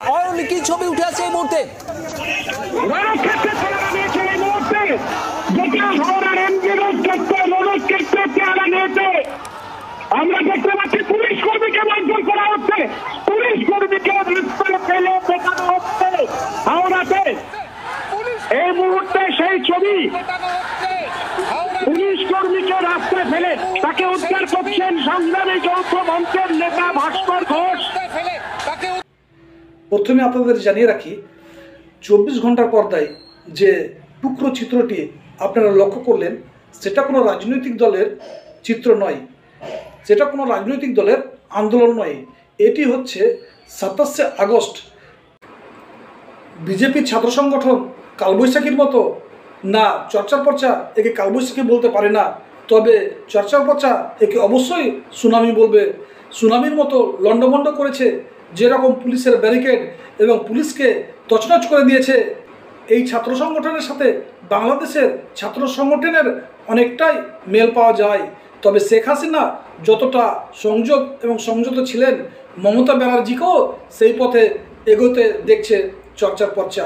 কি ছবি উঠে আছে এই মুহূর্তে? আমরা দেখতে পাচ্ছি পুলিশ কর্মীকে মারধর করা হচ্ছে, পুলিশ কর্মীকে ফেলে দেখানো হচ্ছে হাওড়াতে। এই মুহূর্তে সেই ছবি, পুলিশ কর্মীকে রাস্তায় ফেলে তাকে উদ্ধার করছেন সংগ্রামী যৌথ মঞ্চের নেতা ভাস্কর ঘোষ। প্রথমে আপনাদের জানিয়ে রাখি, 24 ঘন্টার পর্দায় যে টুকরো চিত্রটি আপনারা লক্ষ্য করলেন, সেটা কোনো রাজনৈতিক দলের চিত্র নয়, সেটা কোনো রাজনৈতিক দলের আন্দোলন নয়। এটি হচ্ছে 27শে আগস্ট বিজেপির ছাত্র সংগঠন কালবৈশাখীর মতো না, চর্চার পর্চা একে কালবৈশাখী বলতে পারে না, তবে চর্চার পর্চা একে অবশ্যই সুনামি বলবে। সুনামির মতো লণ্ডভণ্ড করেছে, যেরকম পুলিশের ব্যারিকেড এবং পুলিশকে তছনছ করে দিয়েছে। এই ছাত্র সংগঠনের সাথে বাংলাদেশের ছাত্র সংগঠনের অনেকটাই মেল পাওয়া যায়, তবে শেখ হাসিনা যতটা সংযোগ এবং সংযত ছিলেন, মমতা ব্যানার্জিকেও সেই পথে এগোতে দেখছে চর্চার পর্চা।